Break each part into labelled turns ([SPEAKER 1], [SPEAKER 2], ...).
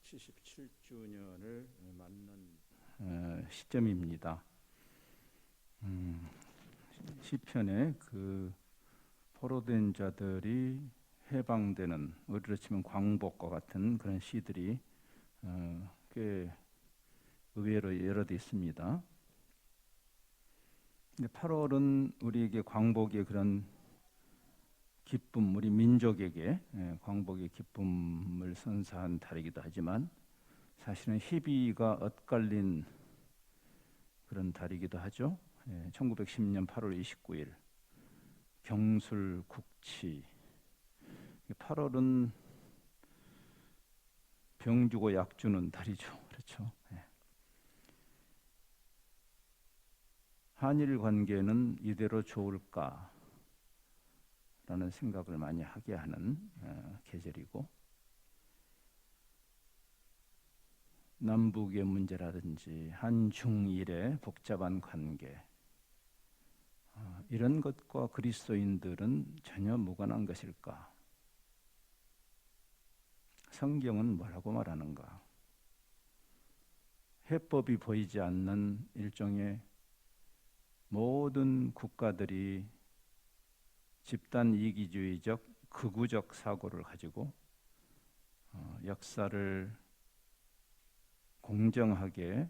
[SPEAKER 1] 77주년을 맞는 시점입니다. 시편에 그 포로된 자들이 해방되는, 우리로 치면 광복과 같은 그런 시들이 꽤 의외로 여러 대 있습니다. 근데 8월은 우리에게 광복의 그런 기쁨, 우리 민족에게 광복의 기쁨을 선사한 달이기도 하지만 사실은 희비가 엇갈린 그런 달이기도 하죠. 1910년 8월 29일 경술 국치. 8월은 병 주고 약 주는 달이죠. 그렇죠. 한일 관계는 이대로 좋을까? 라는 생각을 많이 하게 하는 계절이고, 남북의 문제라든지 한중일의 복잡한 관계, 이런 것과 그리스도인들은 전혀 무관한 것일까? 성경은 뭐라고 말하는가? 해법이 보이지 않는 일종의 모든 국가들이 집단 이기주의적 극우적 사고를 가지고 역사를 공정하게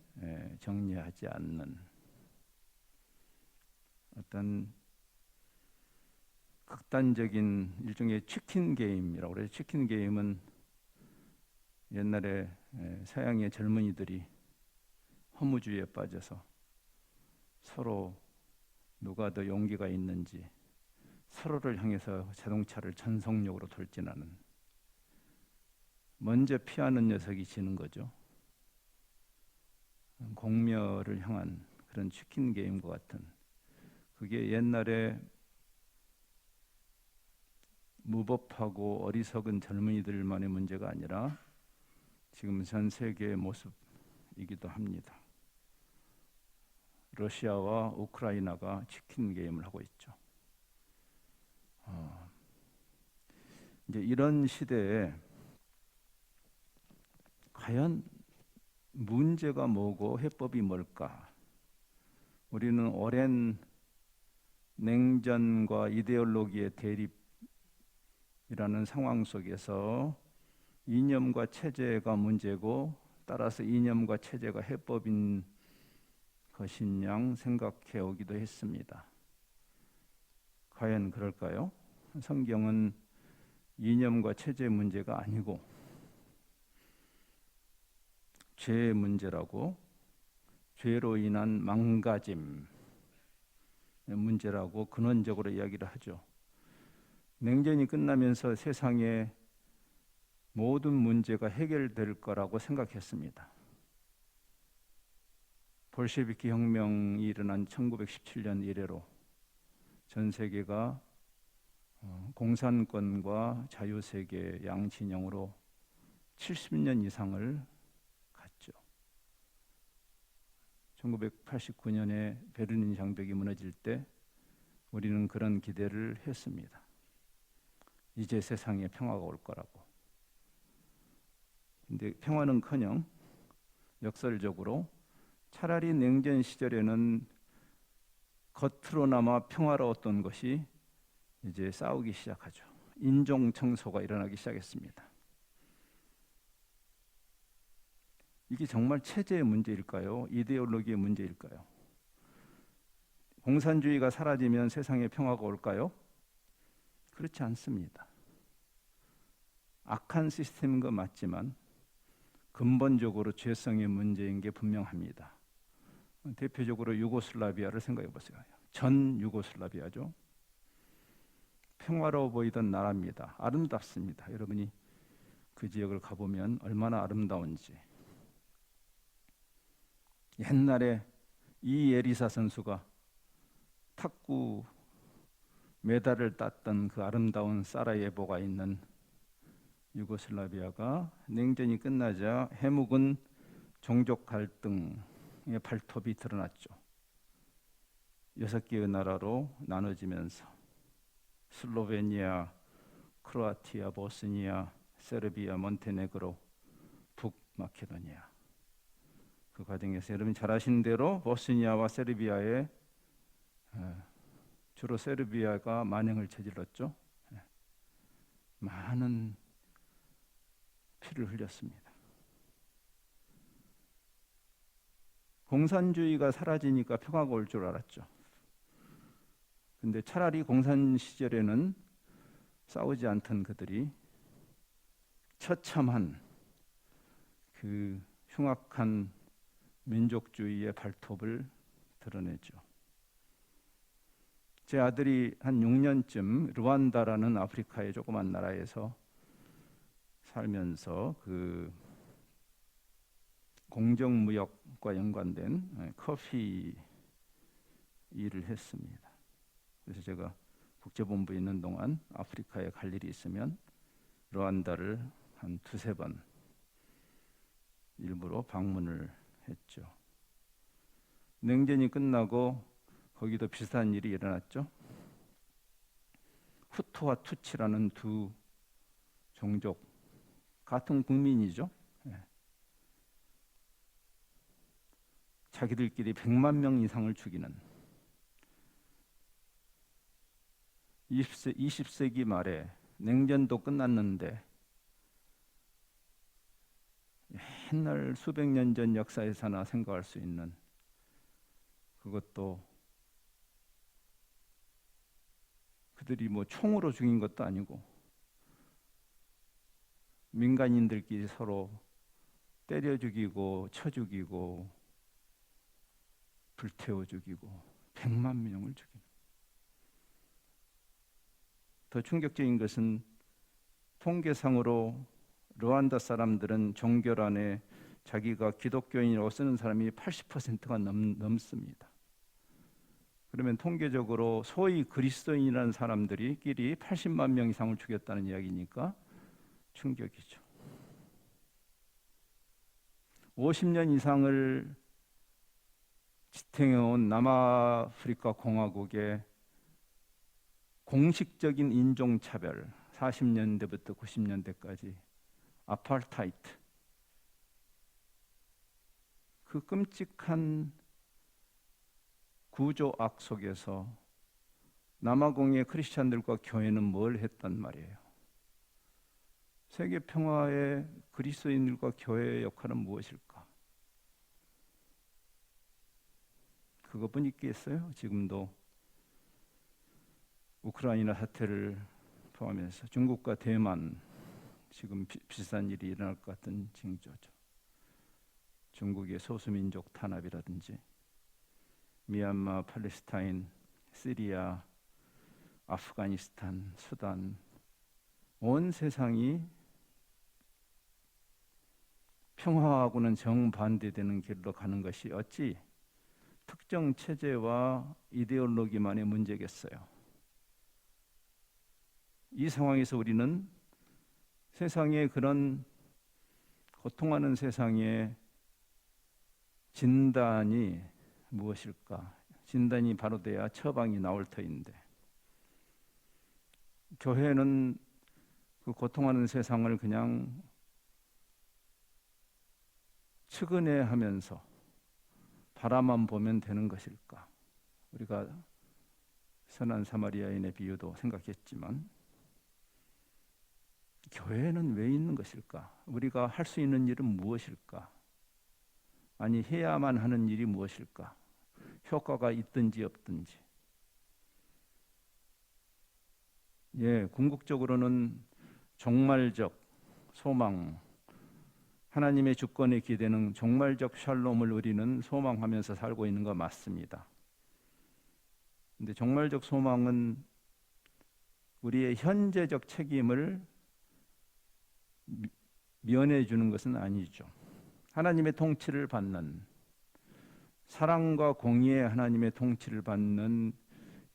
[SPEAKER 1] 정리하지 않는 어떤 극단적인 일종의 치킨 게임이라고 그래요. 치킨 게임은 옛날에 서양의 젊은이들이 허무주의에 빠져서 서로 누가 더 용기가 있는지 서로를 향해서 자동차를 전속력으로 돌진하는, 먼저 피하는 녀석이 지는 거죠. 공멸을 향한 그런 치킨 게임과 같은, 그게 옛날에 무법하고 어리석은 젊은이들만의 문제가 아니라 지금 전 세계의 모습이기도 합니다. 러시아와 우크라이나가 치킨 게임을 하고 있죠. 이제 이런 시대에 과연 문제가 뭐고 해법이 뭘까? 우리는 오랜 냉전과 이데올로기의 대립이라는 상황 속에서 이념과 체제가 문제고, 따라서 이념과 체제가 해법인 것인 양 생각해 오기도 했습니다. 과연 그럴까요? 성경은 이념과 체제 문제가 아니고 죄의 문제라고, 죄로 인한 망가짐의 문제라고 근원적으로 이야기를 하죠. 냉전이 끝나면서 세상의 모든 문제가 해결될 거라고 생각했습니다. 볼셰비키 혁명이 일어난 1917년 이래로 전 세계가 공산권과 자유세계 양진영으로 70년 이상을 갔죠. 1989년에 베를린 장벽이 무너질 때 우리는 그런 기대를 했습니다. 이제 세상에 평화가 올 거라고. 근데 평화는커녕 역설적으로 차라리 냉전 시절에는 겉으로나마 평화로웠던 것이 이제 싸우기 시작하죠. 인종 청소가 일어나기 시작했습니다. 이게 정말 체제의 문제일까요? 이데올로기의 문제일까요? 공산주의가 사라지면 세상에 평화가 올까요? 그렇지 않습니다. 악한 시스템인 건 맞지만 근본적으로 죄성의 문제인 게 분명합니다. 대표적으로 유고슬라비아를 생각해 보세요. 전 유고슬라비아죠. 평화로워 보이던 나라입니다. 아름답습니다. 여러분이 그 지역을 가보면 얼마나 아름다운지. 옛날에 이에리사 선수가 탁구 메달을 땄던 그 아름다운 사라예보가 있는 유고슬라비아가 냉전이 끝나자 해묵은 종족 갈등의 발톱이 드러났죠. 6개의 나라로 나눠지면서 슬로베니아, 크로아티아, 보스니아, 세르비아, 몬테네그로, 마케도니아. 그 과정에서 여러분이 잘 아시는 대로 보스니아와 세르비아에 주로 세르비아가 만행을 저질렀죠. 많은 피를 흘렸습니다. 공산주의가 사라지니까 평화가 올 줄 알았죠. 근데 차라리 공산 시절에는 싸우지 않던 그들이 처참한 그 흉악한 민족주의의 발톱을 드러내죠. 제 아들이 한 6년쯤 루안다라는 아프리카의 조그만 나라에서 살면서 그 공정무역과 연관된 커피 일을 했습니다. 그래서 제가 국제본부에 있는 동안 아프리카에 갈 일이 있으면 루안다를 한 두세 번 일부러 방문을 했죠. 냉전이 끝나고 거기도 비슷한 일이 일어났죠. 후투와 투치라는 두 종족, 같은 국민이죠. 자기들끼리 100만 명 이상을 죽이는 20세기 말에 냉전도 끝났는데 옛날 수백 년 전 역사에서나 생각할 수 있는, 그것도 그들이 뭐 총으로 죽인 것도 아니고 민간인들끼리 서로 때려 죽이고 쳐 죽이고 불태워 죽이고 100만 명을 죽이는. 더 충격적인 것은 통계상으로 루안다 사람들은 종교란에 자기가 기독교인이라고 쓰는 사람이 80%가 넘습니다. 그러면 통계적으로 소위 그리스도인이라는 사람들이 끼리 80만 명 이상을 죽였다는 이야기니까 충격이죠. 50년 이상을 지탱해온 남아프리카 공화국의 공식적인 인종차별, 40년대부터 90년대까지 아파르타이드, 그 끔찍한 구조악 속에서 남아공의 크리스찬들과 교회는 뭘 했단 말이에요? 세계 평화의 그리스도인들과 교회의 역할은 무엇일까? 그것뿐 있겠어요? 지금도 우크라이나 사태를 포함해서 중국과 대만, 지금 비슷한 일이 일어날 것 같은 징조죠. 중국의 소수민족 탄압이라든지 미얀마, 팔레스타인, 시리아, 아프가니스탄, 수단, 온 세상이 평화하고는 정반대되는 길로 가는 것이 어찌 특정 체제와 이데올로기만의 문제겠어요. 이 상황에서 우리는 세상의 그런 고통하는 세상의 진단이 무엇일까? 진단이 바로 돼야 처방이 나올 터인데, 교회는 그 고통하는 세상을 그냥 측은해하면서 바라만 보면 되는 것일까? 우리가 선한 사마리아인의 비유도 생각했지만 교회는 왜 있는 것일까? 우리가 할 수 있는 일은 무엇일까? 아니, 해야만 하는 일이 무엇일까? 효과가 있든지 없든지. 궁극적으로는 종말적 소망, 하나님의 주권에 기대는 종말적 샬롬을 우리는 소망하면서 살고 있는 거 맞습니다. 근데 종말적 소망은 우리의 현재적 책임을 면해 주는 것은 아니죠. 하나님의 통치를 받는, 사랑과 공의의 하나님의 통치를 받는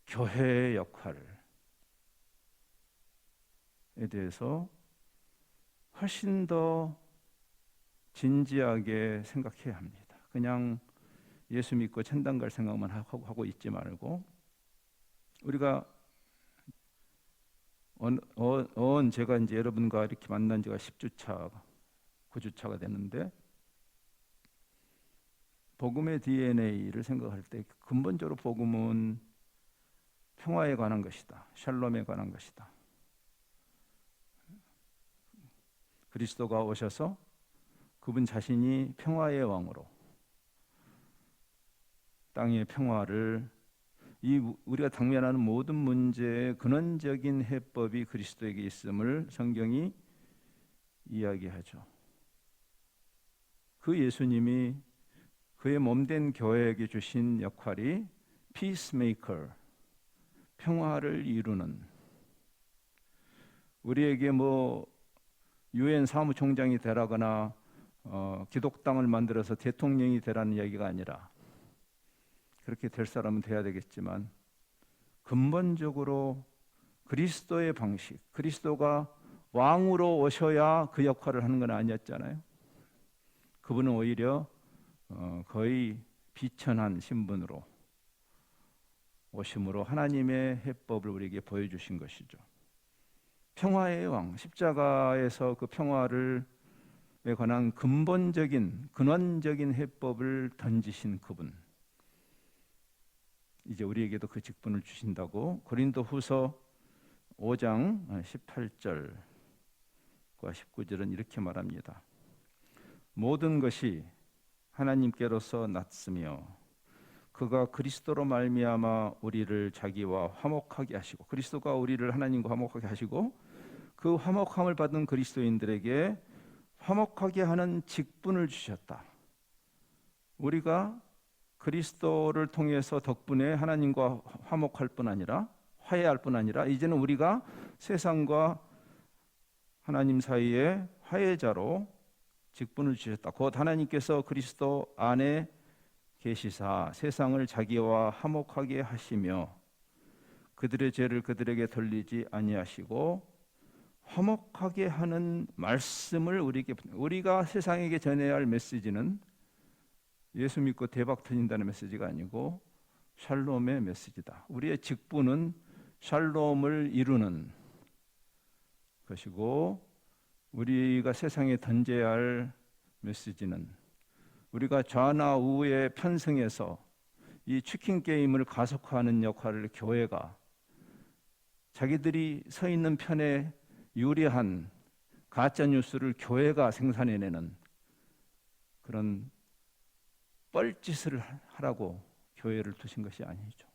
[SPEAKER 1] 교회의 역할에 대해서 훨씬 더 진지하게 생각해야 합니다. 그냥 예수 믿고 천당 갈 생각만 하고 있지 말고, 우리가 제가 이제 여러분과 이렇게 만난 지가 10주차, 9주차가 됐는데 복음의 DNA를 생각할 때 근본적으로 복음은 평화에 관한 것이다. 샬롬에 관한 것이다. 그리스도가 오셔서 그분 자신이 평화의 왕으로 땅의 평화를, 우리가 당면하는 모든 문제의 근원적인 해법이 그리스도에게 있음을 성경이 이야기하죠. 그 예수님이 그의 몸된 교회에게 주신 역할이 피스메이커, 평화를 이루는, 우리에게 유엔 사무총장이 되라거나 기독당을 만들어서 대통령이 되라는 얘기가 아니라, 그렇게 될 사람은 돼야 되겠지만 근본적으로 그리스도의 방식, 그리스도가 왕으로 오셔야 그 역할을 하는 건 아니었잖아요. 그분은 오히려 거의 비천한 신분으로 오심으로 하나님의 해법을 우리에게 보여주신 것이죠. 평화의 왕, 십자가에서 그 평화를 에 관한 근본적인 근원적인 해법을 던지신 그분, 이제 우리에게도 그 직분을 주신다고 고린도후서 5장 18절과 19절은 이렇게 말합니다. 모든 것이 하나님께로서 났으며 그가 그리스도로 말미암아 우리를 자기와 화목하게 하시고, 그리스도가 우리를 하나님과 화목하게 하시고 그 화목함을 받은 그리스도인들에게 화목하게 하는 직분을 주셨다. 우리가 그리스도를 통해서 덕분에 하나님과 화목할 뿐 아니라, 화해할 뿐 아니라, 이제는 우리가 세상과 하나님 사이에 화해자로 직분을 주셨다. 곧 하나님께서 그리스도 안에 계시사 세상을 자기와 화목하게 하시며 그들의 죄를 그들에게 돌리지 아니하시고 화목하게 하는 말씀을 우리가 세상에게 전해야 할 메시지는 예수 믿고 대박 터진다는 메시지가 아니고 샬롬의 메시지다. 우리의 직분은 샬롬을 이루는 것이고, 우리가 세상에 던져야 할 메시지는 우리가 좌나 우에 편승해서 이 치킨 게임을 가속화하는 역할을 교회가, 자기들이 서 있는 편에 유리한 가짜 뉴스를 교회가 생산해내는 그런 뻘짓을 하라고 교회를 두신 것이 아니죠.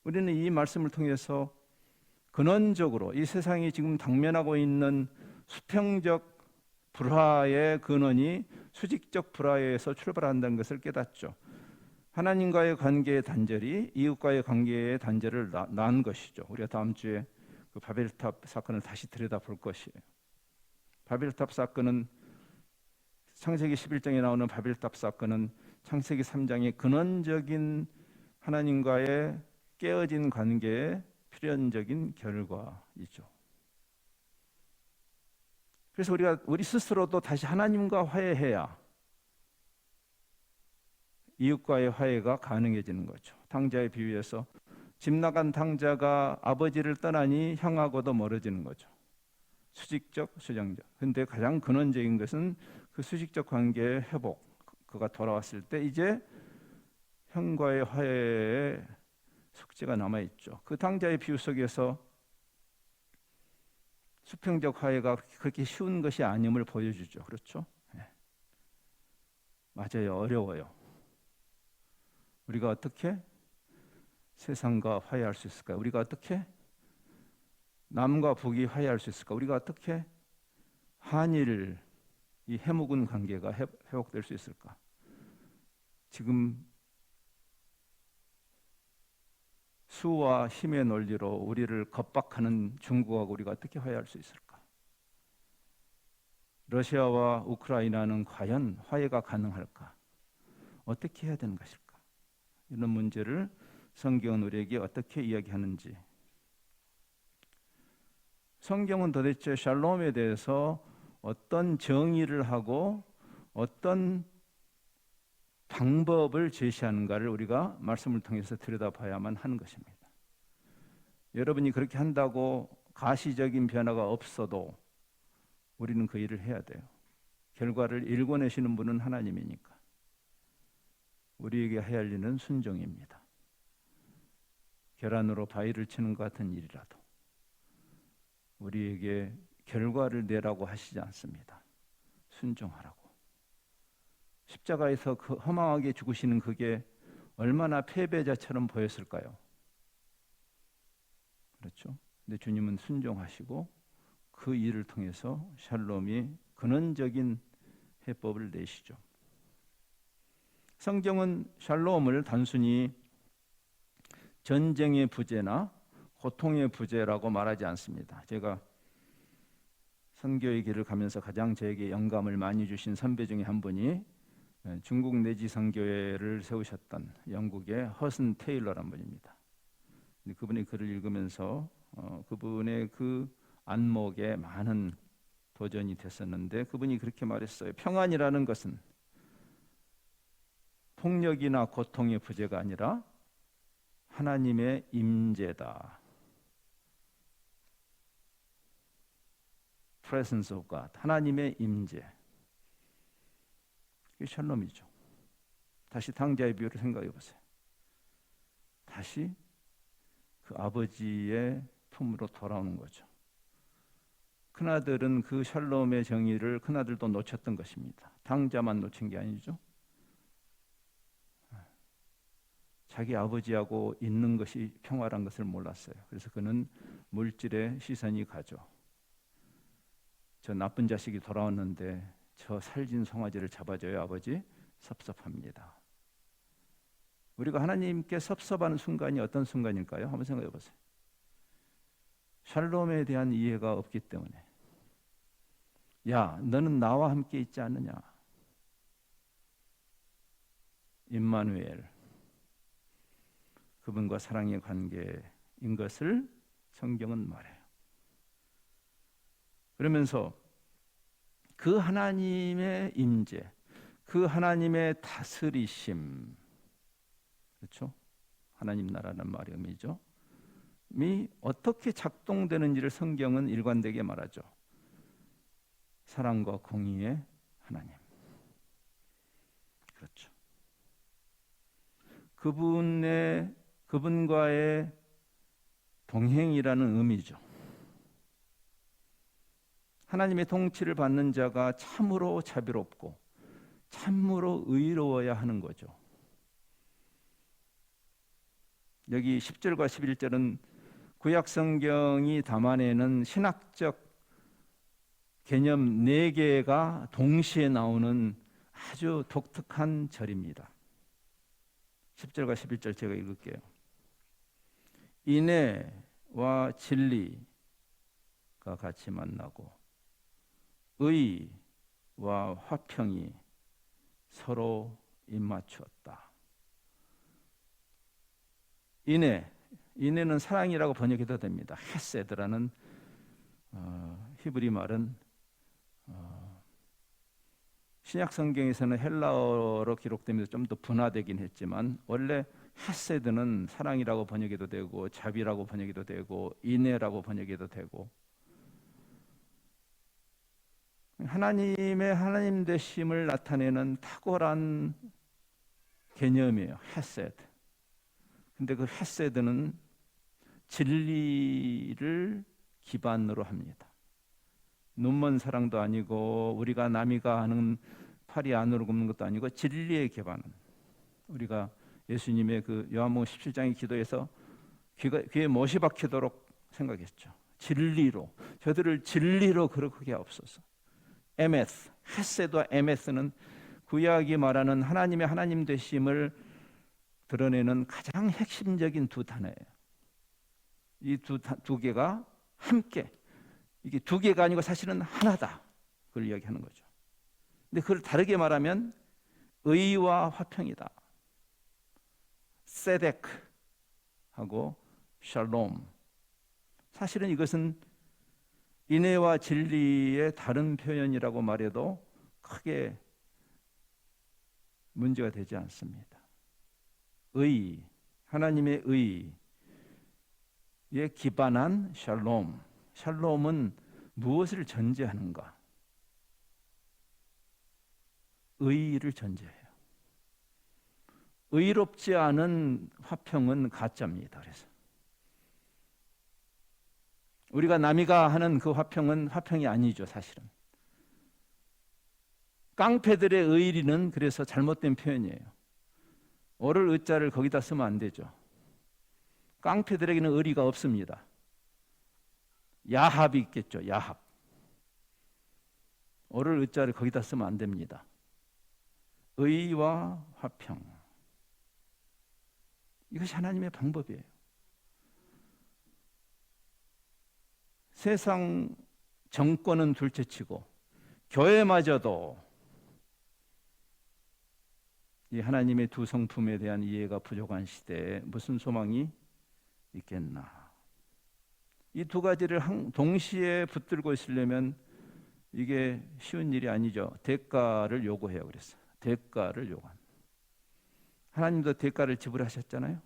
[SPEAKER 1] 우리는 이 말씀을 통해서 근원적으로 이 세상이 지금 당면하고 있는 수평적 불화의 근원이 수직적 불화에서 출발한다는 것을 깨닫죠. 하나님과의 관계의 단절이 이웃과의 관계의 단절을 낳은 것이죠. 우리가 다음 주에 그 바벨탑 사건을 다시 들여다볼 것이에요. 바벨탑 사건은, 창세기 11장에 나오는 바벨탑 사건은 창세기 3장의 근원적인 하나님과의 깨어진 관계의 필연적인 결과이죠. 그래서 우리 스스로도 다시 하나님과 화해해야 이웃과의 화해가 가능해지는 거죠. 탕자의 비유에서 집 나간 탕자가 아버지를 떠나니 형하고도 멀어지는 거죠. 수직적, 수장적. 근데 가장 근원적인 것은 그 수직적 관계의 회복, 그가 돌아왔을 때 이제 형과의 화해의 숙제가 남아있죠. 그 탕자의 비유 속에서 수평적 화해가 그렇게 쉬운 것이 아님을 보여주죠. 그렇죠? 네. 맞아요. 어려워요. 우리가 어떻게 세상과 화해할 수 있을까요? 우리가 어떻게 남과 북이 화해할 수 있을까? 우리가 어떻게 한일 이 해묵은 관계가 회복될 수 있을까? 지금 수와 힘의 논리로 우리를 겁박하는 중국하고 우리가 어떻게 화해할 수 있을까? 러시아와 우크라이나는 과연 화해가 가능할까? 어떻게 해야 되는 것일까? 이런 문제를 성경은 우리에게 어떻게 이야기하는지, 성경은 도대체 샬롬에 대해서 어떤 정의를 하고 어떤 방법을 제시하는가를 우리가 말씀을 통해서 들여다봐야만 하는 것입니다. 여러분이 그렇게 한다고 가시적인 변화가 없어도 우리는 그 일을 해야 돼요. 결과를 일궈내시는 분은 하나님이니까 우리에게 해야 할 일은 순종입니다. 계란으로 바위를 치는 것 같은 일이라도 우리에게 결과를 내라고 하시지 않습니다. 순종하라고. 십자가에서 그 허망하게 죽으시는 그게 얼마나 패배자처럼 보였을까요? 그렇죠? 근데 주님은 순종하시고 그 일을 통해서 샬롬이 근원적인 해법을 내시죠. 성경은 샬롬을 단순히 전쟁의 부재나 고통의 부재라고 말하지 않습니다. 제가 선교의 길을 가면서 가장 저에게 영감을 많이 주신 선배 중에 한 분이 중국 내지 선교회를 세우셨던 영국의 허슨 테일러란 분입니다. 그분의 글을 읽으면서 그분의 그 안목에 많은 도전이 됐었는데 그분이 그렇게 말했어요. 평안이라는 것은 폭력이나 고통의 부재가 아니라 하나님의 임재다. Presence of God. 하나님의 임재. 그게 샬롬이죠. 다시 탕자의 비유를 생각해 보세요. 다시 그 아버지의 품으로 돌아오는 거죠. 큰아들은 그 샬롬의 정의를 큰아들도 놓쳤던 것입니다. 탕자만 놓친 게 아니죠. 자기 아버지하고 있는 것이 평화란 것을 몰랐어요. 그래서 그는 물질에 시선이 가죠. 저 나쁜 자식이 돌아왔는데 저 살진 송아지를 잡아줘요, 아버지. 섭섭합니다. 우리가 하나님께 섭섭하는 순간이 어떤 순간일까요? 한번 생각해 보세요. 샬롬에 대한 이해가 없기 때문에. 야, 너는 나와 함께 있지 않느냐? 임마누엘. 그분과 사랑의 관계인 것을 성경은 말해요. 그러면서 그 하나님의 임재, 그 하나님의 다스리심, 그렇죠? 하나님 나라는 말의 의미죠. 미 어떻게 작동되는지를 성경은 일관되게 말하죠. 사랑과 공의의 하나님. 그렇죠. 그분과의 동행이라는 의미죠. 하나님의 통치를 받는 자가 참으로 자비롭고 참으로 의로워야 하는 거죠. 여기 10절과 11절은 구약 성경이 담아내는 신학적 개념 4개가 동시에 나오는 아주 독특한 절입니다. 10절과 11절 제가 읽을게요. 인애와 진리가 같이 만나고 의와 화평이 서로 입맞추었다. 인애는 사랑이라고 번역해도 됩니다. 헤세드라는 히브리 말은 신약 성경에서는 헬라어로 기록되면서 좀 더 분화되긴 했지만 원래 헤세드는 사랑이라고 번역해도 되고 자비라고 번역해도 되고 인애라고 번역해도 되고 하나님의 하나님 되심을 나타내는 탁월한 개념이에요. 헤세드. 근데 그 헤세드는 진리를 기반으로 합니다. 눈먼 사랑도 아니고 우리가 남이가 하는 팔이 안으로 굽는 것도 아니고 진리의 기반은 우리가 예수님의 그 요한복음 17장의 기도에서 귀에 못이 박히도록 생각했죠. 진리로 저들을 진리로 거룩하게 하옵소서. 에메스, 헤세드와 에메스는 구약이 말하는 하나님의 하나님 되심을 드러내는 가장 핵심적인 두 단어예요. 이 두 개가 함께 이게 두 개가 아니고 사실은 하나다. 그걸 이야기하는 거죠. 근데 그걸 다르게 말하면 의와 화평이다. 세덱하고 샬롬. 사실은 이것은 인애와 진리의 다른 표현이라고 말해도 크게 문제가 되지 않습니다. 의, 하나님의 의에 기반한 샬롬. 샬롬은 무엇을 전제하는가? 의의를 전제해요. 의롭지 않은 화평은 가짜입니다. 그래서 우리가 남이가 하는 그 화평은 화평이 아니죠, 사실은. 깡패들의 의리는 그래서 잘못된 표현이에요. 어를 의자를 거기다 쓰면 안 되죠. 깡패들에게는 의리가 없습니다. 야합이 있겠죠, 야합. 어를 의자를 거기다 쓰면 안 됩니다. 의와 화평. 이것이 하나님의 방법이에요. 세상 정권은 둘째치고 교회마저도 이 하나님의 두 성품에 대한 이해가 부족한 시대에 무슨 소망이 있겠나. 이 두 가지를 동시에 붙들고 있으려면 이게 쉬운 일이 아니죠. 대가를 요구해요. 그래서 대가를 요구한. 하나님도 대가를 지불하셨잖아요.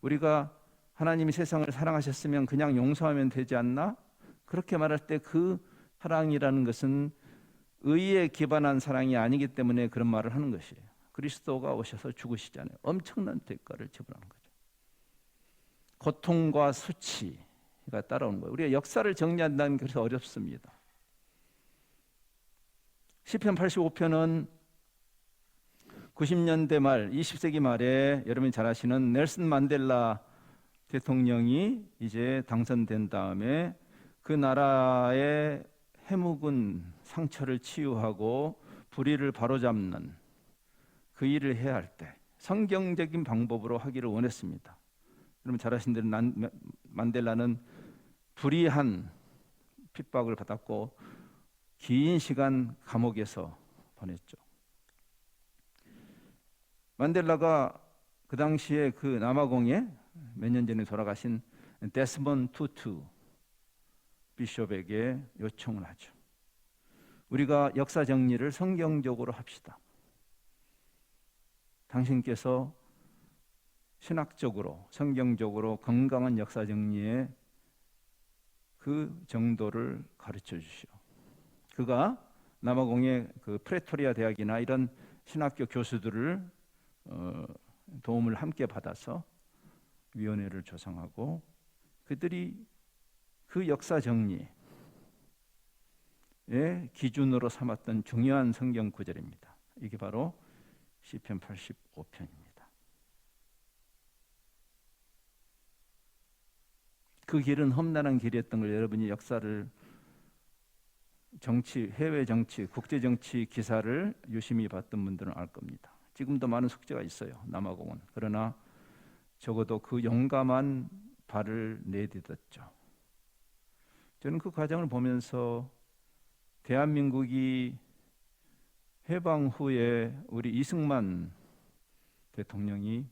[SPEAKER 1] 우리가 하나님이 세상을 사랑하셨으면 그냥 용서하면 되지 않나? 그렇게 말할 때 그 사랑이라는 것은 의에 기반한 사랑이 아니기 때문에 그런 말을 하는 것이에요. 그리스도가 오셔서 죽으시잖아요. 엄청난 대가를 지불하는 거죠. 고통과 수치가 따라오는 거예요. 우리가 역사를 정리한다는 게 그래서 어렵습니다. 시편 85편은 90년대 말, 20세기 말에 여러분이 잘 아시는 넬슨 만델라 대통령이 이제 당선된 다음에 그 나라의 해묵은 상처를 치유하고 불의를 바로잡는 그 일을 해야 할 때 성경적인 방법으로 하기를 원했습니다. 여러분 잘 아시는 대로 만델라는 불의한 핍박을 받았고 긴 시간 감옥에서 보냈죠. 만델라가 그 당시에 그 남아공에 몇 년 전에 돌아가신 데스몬드 투투 비숍에게 요청을 하죠. 우리가 역사 정리를 성경적으로 합시다. 당신께서 신학적으로 성경적으로 건강한 역사 정리의 그 정도를 가르쳐 주시오. 그가 남아공의 그 프레토리아 대학이나 이런 신학교 교수들을 도움을 함께 받아서 위원회를 조성하고 그들이 그 역사 정리의 기준으로 삼았던 중요한 성경 구절입니다. 이게 바로 시편 85편입니다. 그 길은 험난한 길이었던 걸 여러분이 역사를 정치, 해외 정치, 국제 정치 기사를 유심히 봤던 분들은 알 겁니다. 지금도 많은 숙제가 있어요. 남아공은. 그러나 적어도 그 용감한 발을 내딛었죠. 저는 그 과정을 보면서 대한민국이 해방 후에 우리 이승만 대통령이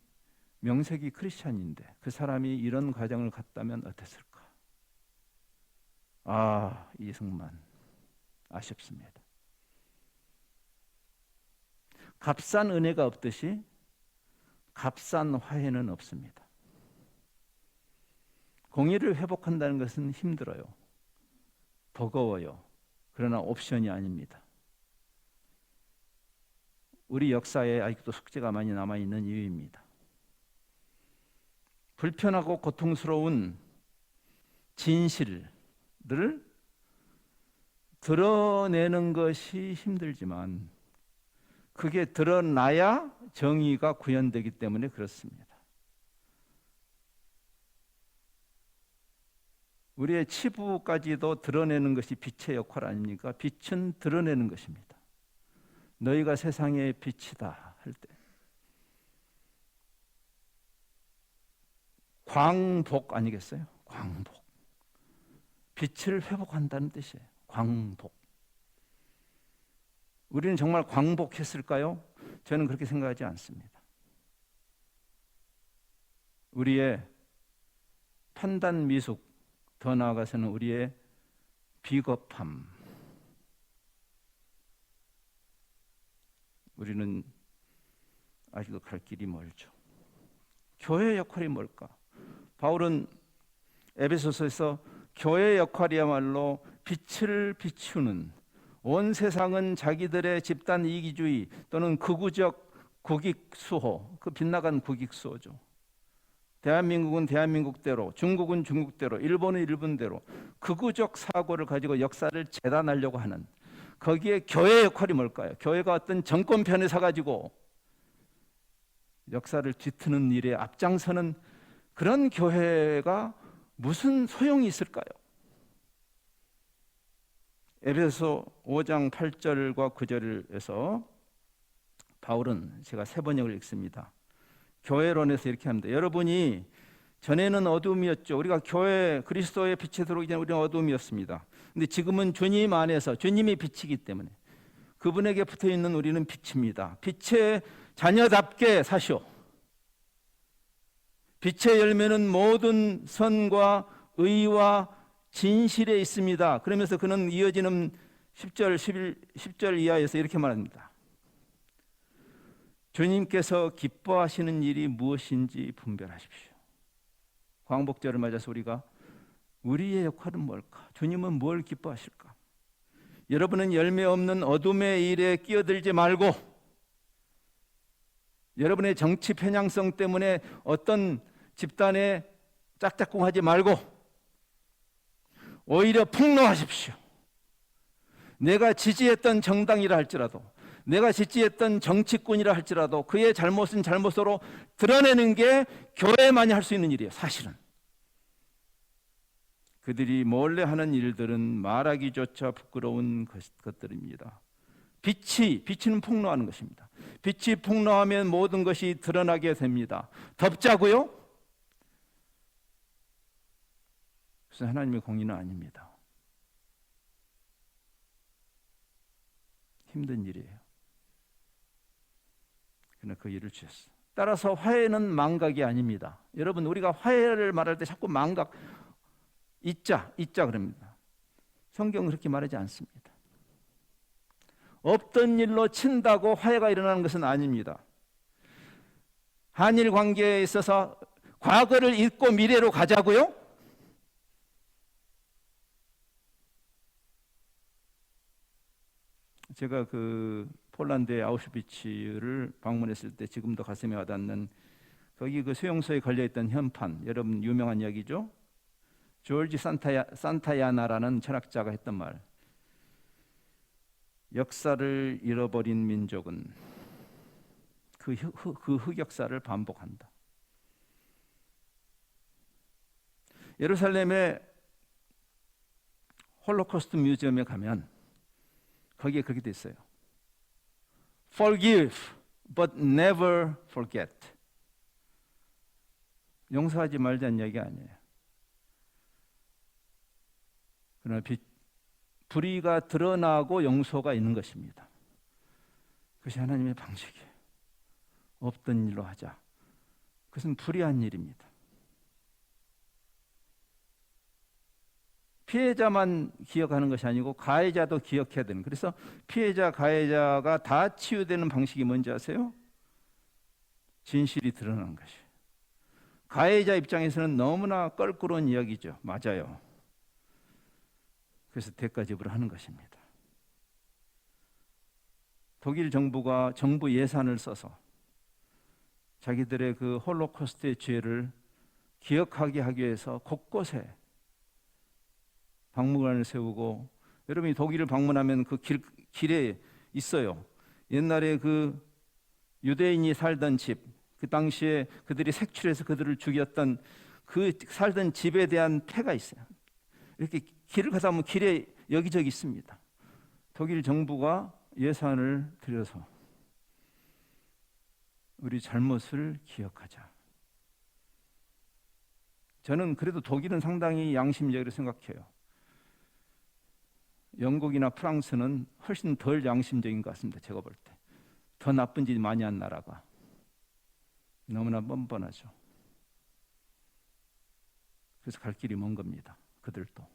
[SPEAKER 1] 명색이 크리스찬인데 그 사람이 이런 과정을 갔다면 어땠을까? 아, 이승만 아쉽습니다. 값싼 은혜가 없듯이 값싼 화해는 없습니다. 공의를 회복한다는 것은 힘들어요. 버거워요. 그러나 옵션이 아닙니다. 우리 역사에 아직도 숙제가 많이 남아있는 이유입니다. 불편하고 고통스러운 진실을 드러내는 것이 힘들지만 그게 드러나야 정의가 구현되기 때문에 그렇습니다. 우리의 치부까지도 드러내는 것이 빛의 역할 아닙니까? 빛은 드러내는 것입니다. 너희가 세상의 빛이다 할 때 광복 아니겠어요? 광복. 빛을 회복한다는 뜻이에요. 광복. 우리는 정말 광복했을까요? 저는 그렇게 생각하지 않습니다. 우리의 판단 미숙, 더 나아가서는 우리의 비겁함. 우리는 아직도 갈 길이 멀죠. 교회의 역할이 뭘까? 바울은 에베소서에서 교회의 역할이야말로 빛을 비추는 온 세상은 자기들의 집단 이기주의 또는 극우적 국익수호, 그 빗나간 국익수호죠. 대한민국은 대한민국대로, 중국은 중국대로, 일본은 일본대로 극우적 사고를 가지고 역사를 재단하려고 하는, 거기에 교회의 역할이 뭘까요? 교회가 어떤 정권편에 서가지고 역사를 뒤트는 일에 앞장서는 그런 교회가 무슨 소용이 있을까요? 에베소 5장 8절과 9절에서 바울은, 제가 세 번역을 읽습니다. 교회론에서 이렇게 합니다. 여러분이 전에는 어둠이었죠. 우리가 교회 그리스도의 빛에 들어오기 전에 우리는 어둠이었습니다. 근데 지금은 주님 안에서, 주님이 빛이기 때문에 그분에게 붙어있는 우리는 빛입니다. 빛의 자녀답게 사시오. 빛의 열매는 모든 선과 의와 진실에 있습니다. 그러면서 그는 이어지는 10절 이하에서 이렇게 말합니다. 주님께서 기뻐하시는 일이 무엇인지 분별하십시오. 광복절을 맞아서 우리의 역할은 뭘까? 주님은 뭘 기뻐하실까? 여러분은 열매 없는 어둠의 일에 끼어들지 말고, 여러분의 정치 편향성 때문에 어떤 집단에 짝짝꿍하지 말고 오히려 폭로하십시오. 내가 지지했던 정당이라 할지라도, 내가 지지했던 정치꾼이라 할지라도 그의 잘못은 잘못으로 드러내는 게 교회만이 할 수 있는 일이에요. 사실은 그들이 몰래 하는 일들은 말하기조차 부끄러운 것들입니다. 빛은 폭로하는 것입니다. 빛이 폭로하면 모든 것이 드러나게 됩니다. 덮자고요? 그래서 하나님의 공의는 아닙니다. 힘든 일이에요. 그러나 그 일을 주셨어. 따라서 화해는 망각이 아닙니다. 여러분, 우리가 화해를 말할 때 자꾸 망각, 잊자 그럽니다. 성경은 그렇게 말하지 않습니다. 없던 일로 친다고 화해가 일어나는 것은 아닙니다. 한일 관계에 있어서 과거를 잊고 미래로 가자고요? 제가 그 폴란드의 아우슈비츠를 방문했을 때 지금도 가슴에 와닿는, 거기 그 수용소에 걸려있던 현판, 여러분 유명한 이야기죠. 조르지 산타야나라는 철학자가 했던 말, 역사를 잃어버린 민족은 그 흑역사를 반복한다. 예루살렘의 홀로코스트 뮤지엄에 가면 거기에 그렇게 돼 있어요. Forgive, but never forget. 용서하지 말자는 얘기 아니에요. 그러나 불의가 드러나고 용서가 있는 것입니다. 그것이 하나님의 방식이에요. 없던 일로 하자. 그것은 불의한 일입니다. 피해자만 기억하는 것이 아니고 가해자도 기억해야 되는. 그래서 피해자, 가해자가 다 치유되는 방식이 뭔지 아세요? 진실이 드러나는 것이. 가해자 입장에서는 너무나 껄끄러운 이야기죠. 맞아요. 그래서 대가 지불을 하는 것입니다. 독일 정부가 정부 예산을 써서 자기들의 그 홀로코스트의 죄를 기억하게 하기 위해서 곳곳에 박물관을 세우고, 여러분이 독일을 방문하면 그 길에 있어요. 옛날에 그 유대인이 살던 집, 그 당시에 그들이 색출해서 그들을 죽였던 그 살던 집에 대한 패가 있어요. 이렇게 길을 가다 보면 길에 여기저기 있습니다. 독일 정부가 예산을 들여서 우리 잘못을 기억하자. 저는 그래도 독일은 상당히 양심적으로 생각해요. 영국이나 프랑스는 훨씬 덜 양심적인 것 같습니다. 제가 볼 때. 더 나쁜 짓 많이 한 나라가. 너무나 뻔뻔하죠. 그래서 갈 길이 먼 겁니다. 그들도.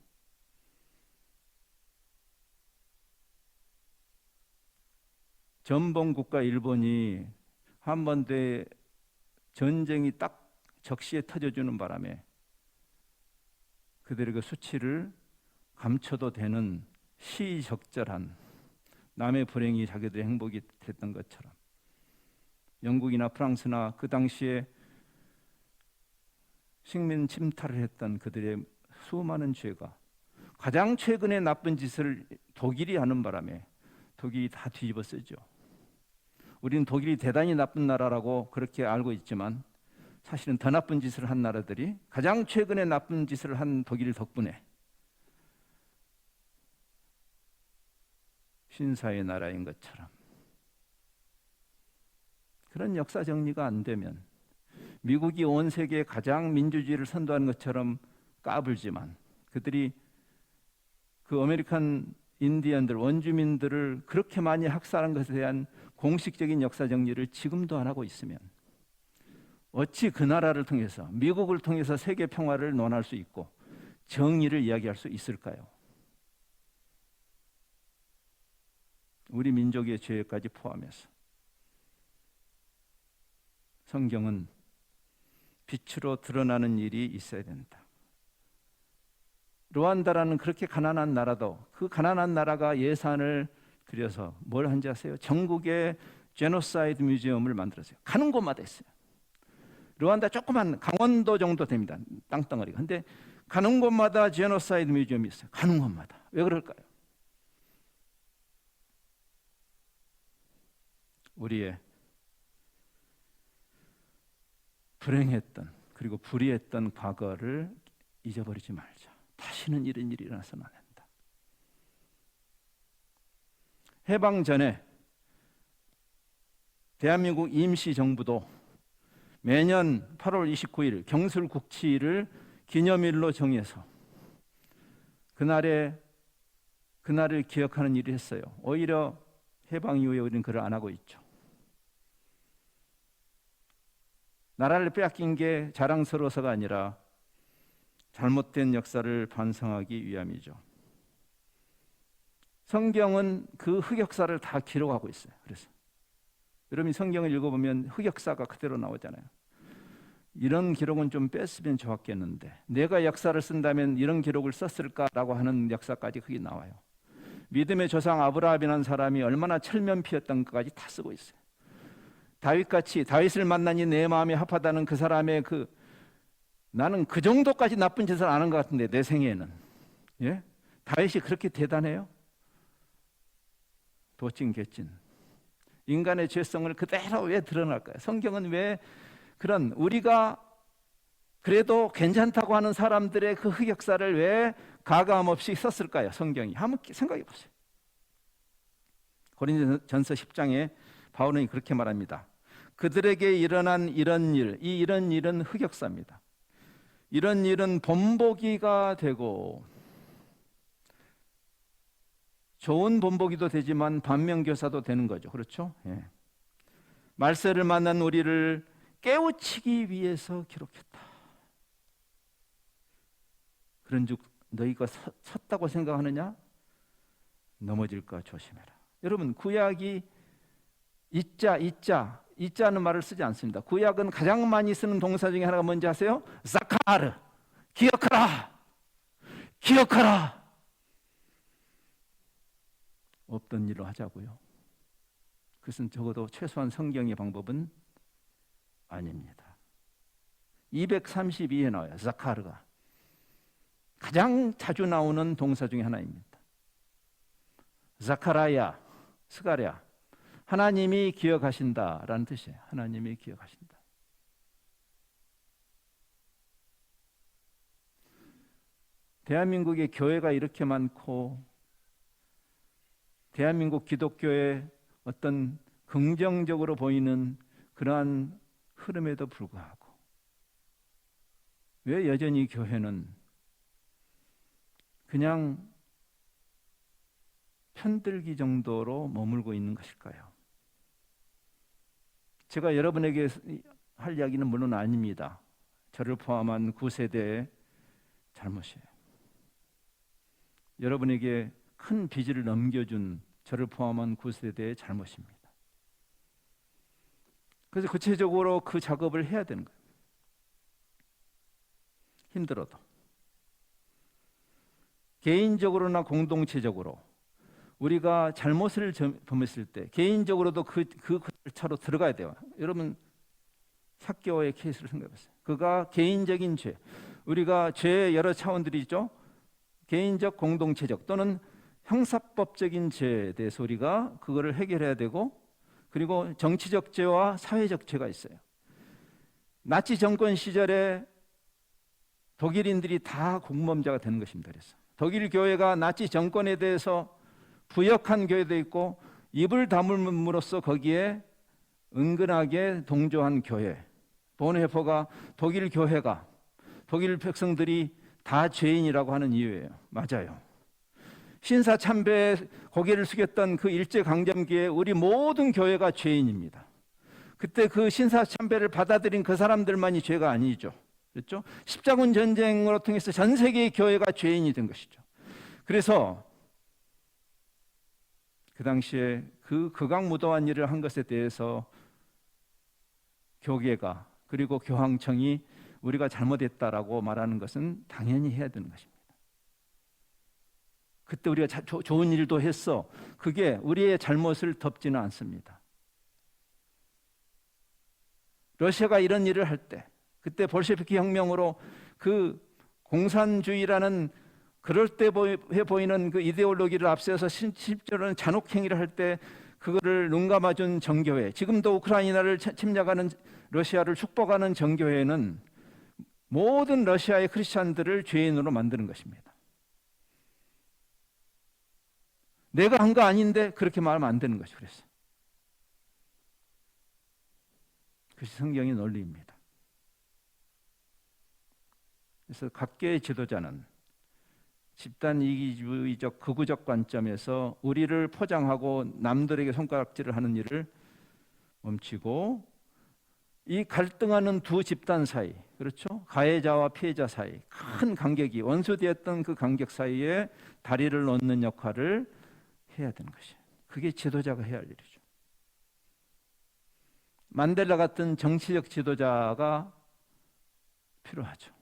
[SPEAKER 1] 전범국가 일본이 한반도에 전쟁이 딱 적시에 터져주는 바람에 그들의 그 수치를 감춰도 되는 시적절한 남의 불행이 자기들의 행복이 됐던 것처럼 영국이나 프랑스나 그 당시에 식민 침탈을 했던 그들의 수많은 죄가 가장 최근에 나쁜 짓을 독일이 하는 바람에 독일이 다 뒤집어 쓰죠. 우리는 독일이 대단히 나쁜 나라라고 그렇게 알고 있지만 사실은 더 나쁜 짓을 한 나라들이 가장 최근에 나쁜 짓을 한 독일 덕분에 신사의 나라인 것처럼 그런 역사 정리가 안 되면 미국이 온 세계에 가장 민주주의를 선도하는 것처럼 까불지만 그들이 그 아메리칸 인디언들, 원주민들을 그렇게 많이 학살한 것에 대한 공식적인 역사 정리를 지금도 안 하고 있으면 어찌 그 나라를 통해서 미국을 통해서 세계 평화를 논할 수 있고 정의를 이야기할 수 있을까요? 우리 민족의 죄까지 포함해서 성경은 빛으로 드러나는 일이 있어야 된다. 루안다라는 그렇게 가난한 나라도 그 가난한 나라가 예산을 들여서 뭘 한지 아세요? 전국에 제노사이드 뮤지엄을 만들었어요. 가는 곳마다 있어요. 루안다 조그만 강원도 정도 됩니다. 땅덩어리가. 근데 가는 곳마다 제노사이드 뮤지엄이 있어요. 가는 곳마다. 왜 그럴까요? 우리의 불행했던 그리고 불의했던 과거를 잊어버리지 말자. 다시는 이런 일이 일어나서는 안 된다. 해방 전에 대한민국 임시정부도 매년 8월 29일 경술국치를 기념일로 정해서 그날을 기억하는 일을 했어요. 오히려 해방 이후에 우리는 그걸 안 하고 있죠. 나라를 빼앗긴 게 자랑스러워서가 아니라 잘못된 역사를 반성하기 위함이죠. 성경은 그 흑역사를 다 기록하고 있어요. 그래서 여러분이 성경을 읽어보면 흑역사가 그대로 나오잖아요. 이런 기록은 좀 뺐으면 좋았겠는데 내가 역사를 쓴다면 이런 기록을 썼을까라고 하는 역사까지 거기 나와요. 믿음의 조상 아브라함이라는 사람이 얼마나 철면피였던 것까지 다 쓰고 있어요. 다윗같이 다윗을 만나니 내 마음이 합하다는 그 사람의 나는 그 정도까지 나쁜 짓을 안 한 것 같은데 내 생애에는 예? 다윗이 그렇게 대단해요? 도찐개찐 인간의 죄성을 그대로 왜 드러날까요? 성경은 왜 그런 우리가 그래도 괜찮다고 하는 사람들의 그 흑역사를 왜 가감 없이 썼을까요? 성경이 한번 생각해 보세요. 고린도전서 10장에 바울은 그렇게 말합니다. 그들에게 일어난 이런 일은 흑역사입니다. 이런 일은 본보기가 되고 좋은 본보기도 되지만 반면교사도 되는 거죠. 그렇죠? 예. 말세를 만난 우리를 깨우치기 위해서 기록했다. 그런즉 너희가 섰다고 생각하느냐? 넘어질까 조심해라. 여러분 구약이 이자는 말을 쓰지 않습니다. 구약은 가장 많이 쓰는 동사 중에 하나가 뭔지 아세요? 사카르. 기억하라. 없던 일로 하자고요. 그것은 적어도 최소한 성경의 방법은 아닙니다. 232에 나와요. 사카르가 가장 자주 나오는 동사 중에 하나입니다. 사카라야, 스가랴. 하나님이 기억하신다라는 뜻이에요. 하나님이 기억하신다. 대한민국의 교회가 이렇게 많고 대한민국 기독교의 어떤 긍정적으로 보이는 그러한 흐름에도 불구하고 왜 여전히 교회는 그냥 편들기 정도로 머물고 있는 것일까요? 제가 여러분에게 할 이야기는 물론 아닙니다. 저를 포함한 9세대의 잘못이에요. 여러분에게 큰 빚을 넘겨준 저를 포함한 9세대의 잘못입니다. 그래서 구체적으로 그 작업을 해야 되는 거예요. 힘들어도. 개인적으로나 공동체적으로 우리가 잘못을 범했을 때 개인적으로도 그 절차로 들어가야 돼요. 여러분 삭개오의 케이스를 생각해 보세요. 그가 개인적인 죄, 우리가 죄의 여러 차원들이 있죠. 개인적, 공동체적 또는 형사법적인 죄에 대해서 우리가 그거를 해결해야 되고, 그리고 정치적 죄와 사회적 죄가 있어요. 나치 정권 시절에 독일인들이 다 공범자가 되는 것입니다. 그래서 독일 교회가 나치 정권에 대해서 부역한 교회도 있고 입을 다물므로써 거기에 은근하게 동조한 교회. 본헤퍼가 독일 교회가 독일 백성들이 다 죄인이라고 하는 이유예요. 맞아요. 신사참배에 고개를 숙였던 그 일제강점기에 우리 모든 교회가 죄인입니다. 그때 그 신사참배를 받아들인 그 사람들만이 죄가 아니죠. 그렇죠? 십자군 전쟁으로 통해서 전 세계의 교회가 죄인이 된 것이죠. 그래서 그 당시에 그 극악무도한 일을 한 것에 대해서 교계가 그리고 교황청이 우리가 잘못했다라고 말하는 것은 당연히 해야 되는 것입니다. 그때 우리가 좋은 일도 했어. 그게 우리의 잘못을 덮지는 않습니다. 러시아가 이런 일을 할 때, 그때 볼셰비키 혁명으로 그 공산주의라는 그럴듯해 보이는 그 이데올로기를 앞세워서 실제로는 잔혹행위를 할 때 그거를 눈 감아준 정교회, 지금도 우크라이나를 침략하는 러시아를 축복하는 정교회는 모든 러시아의 크리스찬들을 죄인으로 만드는 것입니다. 내가 한 거 아닌데 그렇게 말하면 안 되는 것이죠. 그것이 성경의 논리입니다. 그래서 각계의 지도자는 집단 이기주의적 극우적 관점에서 우리를 포장하고 남들에게 손가락질을 하는 일을 멈추고, 이 갈등하는 두 집단 사이, 그렇죠? 가해자와 피해자 사이 큰 간격이 원수되었던 그 간격 사이에 다리를 놓는 역할을 해야 되는 것이에요. 그게 지도자가 해야 할 일이죠. 만델라 같은 정치적 지도자가 필요하죠.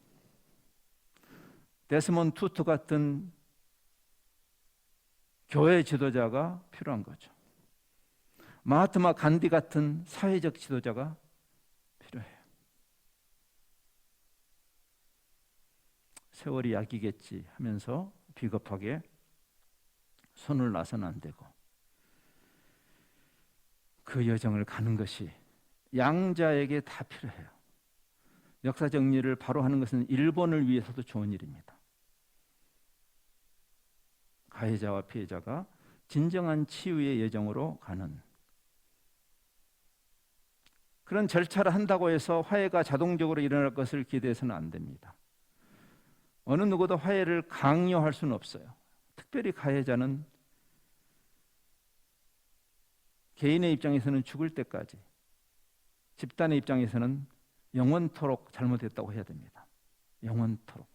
[SPEAKER 1] 데스몬드 투투 같은 교회 지도자가 필요한 거죠. 마하트마 간디 같은 사회적 지도자가 필요해요. 세월이 약이겠지 하면서 비겁하게 손을 놔서는 안 되고, 그 여정을 가는 것이 양자에게 다 필요해요. 역사 정리를 바로 하는 것은 일본을 위해서도 좋은 일입니다. 가해자와 피해자가 진정한 치유의 여정으로 가는 그런 절차를 한다고 해서 화해가 자동적으로 일어날 것을 기대해서는 안 됩니다. 어느 누구도 화해를 강요할 수는 없어요. 특별히 가해자는 개인의 입장에서는 죽을 때까지, 집단의 입장에서는 영원토록 잘못했다고 해야 됩니다. 영원토록.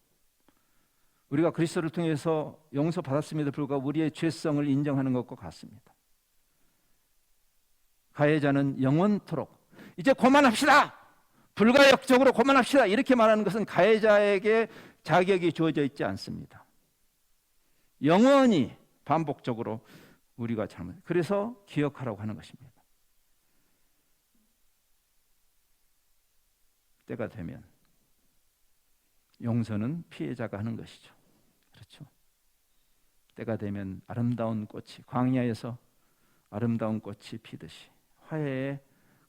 [SPEAKER 1] 우리가 그리스도를 통해서 용서받았음에도 불구하고 우리의 죄성을 인정하는 것과 같습니다. 가해자는 영원토록 이제 그만합시다, 불가역적으로 그만합시다, 이렇게 말하는 것은 가해자에게 자격이 주어져 있지 않습니다. 영원히 반복적으로 우리가 잘못, 그래서 기억하라고 하는 것입니다. 때가 되면 용서는 피해자가 하는 것이죠. 그렇죠? 때가 되면 아름다운 꽃이, 광야에서 아름다운 꽃이 피듯이 화해의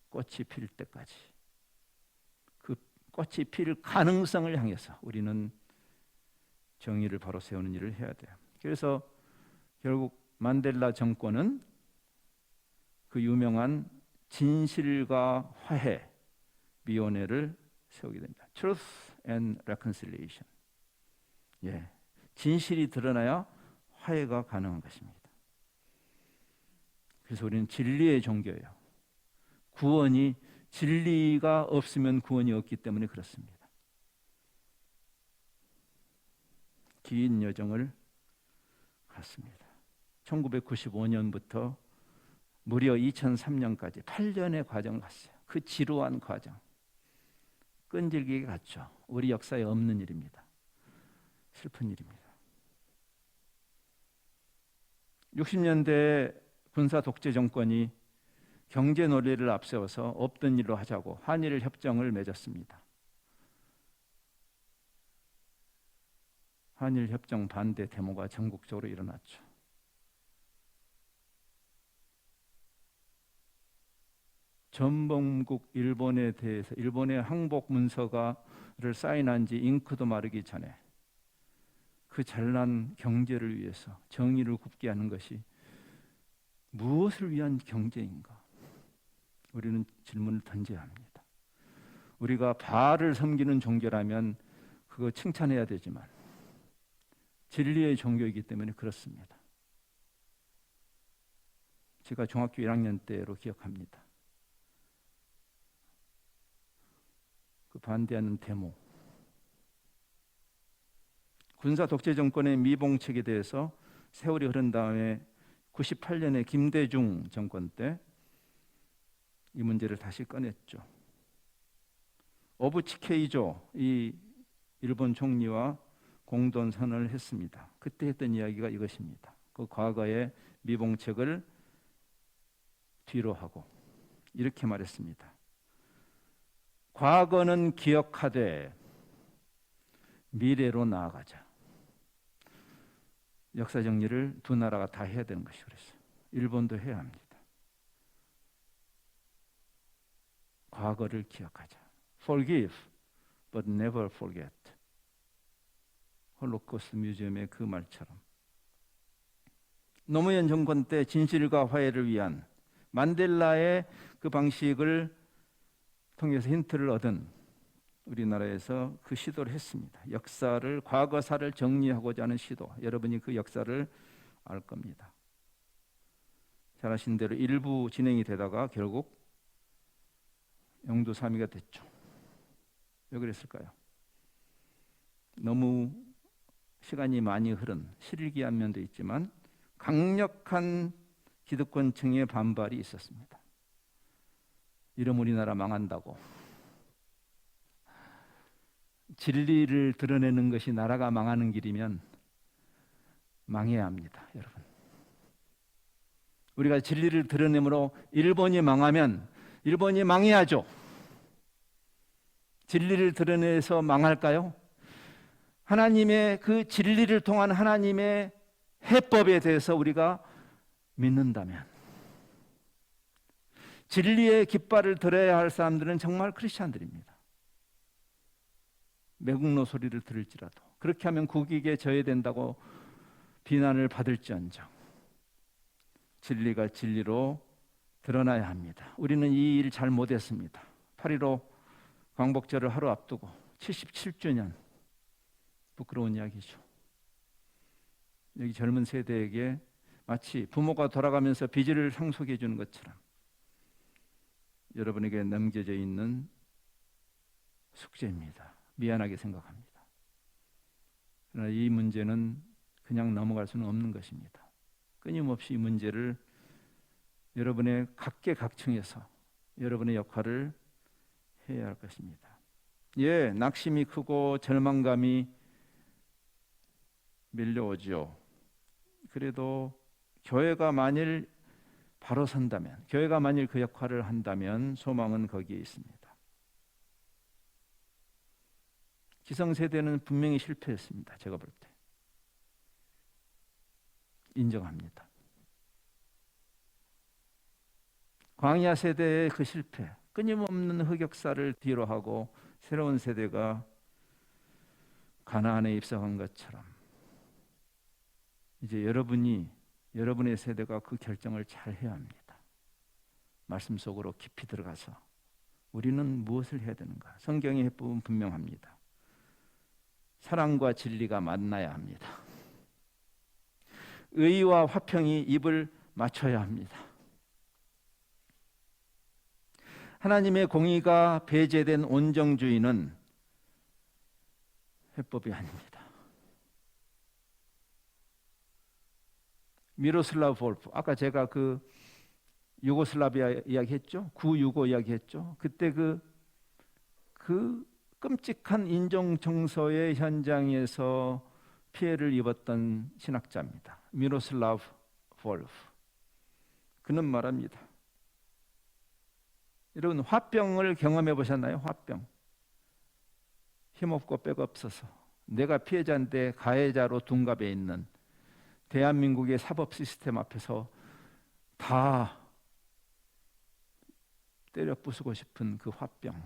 [SPEAKER 1] 꽃이 필 때까지, 그 꽃이 필 가능성을 향해서 우리는 정의를 바로 세우는 일을 해야 돼요. 그래서 결국 만델라 정권은 그 유명한 진실과 화해 위원회를 세우게 됩니다. Truth and Reconciliation. 예, 진실이 드러나야 화해가 가능한 것입니다. 그래서 우리는 진리의 종교예요. 구원이, 진리가 없으면 구원이 없기 때문에 그렇습니다. 긴 여정을 갔습니다. 1995년부터 무려 2003년까지 8년의 과정을 갔어요. 그 지루한 과정, 끈질기게 갔죠. 우리 역사에 없는 일입니다. 슬픈 일입니다. 60년대 군사 독재 정권이 경제 논리를 앞세워서 없던 일로 하자고 한일 협정을 맺었습니다. 한일 협정 반대 데모가 전국적으로 일어났죠. 전범국 일본에 대해서 일본의 항복 문서가를 사인한 지 잉크도 마르기 전에 그 잘난 경제를 위해서 정의를 굽게 하는 것이 무엇을 위한 경제인가? 우리는 질문을 던져야 합니다. 우리가 바알을 섬기는 종교라면 그거 칭찬해야 되지만 진리의 종교이기 때문에 그렇습니다. 제가 중학교 1학년 때로 기억합니다. 그 반대하는 데모. 군사 독재 정권의 미봉책에 대해서 세월이 흐른 다음에 98년에 김대중 정권 때 이 문제를 다시 꺼냈죠. 오부치케이조 이 일본 총리와 공동 선언을 했습니다. 그때 했던 이야기가 이것입니다. 그 과거의 미봉책을 뒤로 하고 이렇게 말했습니다. 과거는 기억하되 미래로 나아가자. 역사 정리를 두 나라가 다 해야 되는 것이 그랬어요. 일본도 해야 합니다. 과거를 기억하자. Forgive, but never forget. 홀로코스트 뮤지엄의 그 말처럼. 노무현 정권 때 진실과 화해를 위한 만델라의 그 방식을 통해서 힌트를 얻은 우리나라에서 그 시도를 했습니다. 역사를, 과거사를 정리하고자 하는 시도. 여러분이 그 역사를 알 겁니다. 잘 아신 대로 일부 진행이 되다가 결국 영도사미가 됐죠. 왜 그랬을까요? 너무 시간이 많이 흐른 실기한 면도 있지만 강력한 기득권층의 반발이 있었습니다. 이러면 우리나라 망한다고. 진리를 드러내는 것이 나라가 망하는 길이면 망해야 합니다, 여러분. 우리가 진리를 드러내므로 일본이 망하면 일본이 망해야죠. 진리를 드러내서 망할까요? 하나님의 그 진리를 통한 하나님의 해법에 대해서 우리가 믿는다면, 진리의 깃발을 들어야 할 사람들은 정말 크리스찬들입니다. 매국노 소리를 들을지라도 그렇게 하면 국익에 저해된다고 비난을 받을지언정 진리가 진리로 드러나야 합니다. 우리는 이 일 잘 못했습니다. 8.15 광복절을 하루 앞두고 77주년, 부끄러운 이야기죠. 여기 젊은 세대에게 마치 부모가 돌아가면서 빚을 상속해 주는 것처럼 여러분에게 남겨져 있는 숙제입니다. 미안하게 생각합니다. 그러나 이 문제는 그냥 넘어갈 수는 없는 것입니다. 끊임없이 이 문제를 여러분의 각계각층에서 여러분의 역할을 해야 할 것입니다. 예, 낙심이 크고 절망감이 밀려오죠. 그래도 교회가 만일 바로 선다면, 교회가 만일 그 역할을 한다면 소망은 거기에 있습니다. 기성세대는 분명히 실패했습니다. 제가 볼 때. 인정합니다. 광야 세대의 그 실패, 끊임없는 흑역사를 뒤로 하고 새로운 세대가 가나안에 입성한 것처럼 이제 여러분의 세대가 그 결정을 잘 해야 합니다. 말씀 속으로 깊이 들어가서 우리는 무엇을 해야 되는가? 성경의 해법은 분명합니다. 사랑과 진리가 만나야 합니다. 의와 화평이 입을 맞춰야 합니다. 하나님의 공의가 배제된 온정주의는 해법이 아닙니다. 미로슬라브 볼프, 아까 제가 그 유고슬라비아 이야기했죠. 9.25 이야기했죠. 그때 그 끔찍한 인종 정서의 현장에서 피해를 입었던 신학자입니다. 미로슬라브 볼프. 그는 말합니다. 여러분, 화병을 경험해 보셨나요? 화병. 힘없고 뼈가 없어서 내가 피해자인데 가해자로 둔갑해 있는 대한민국의 사법 시스템 앞에서 다 때려 부수고 싶은 그 화병.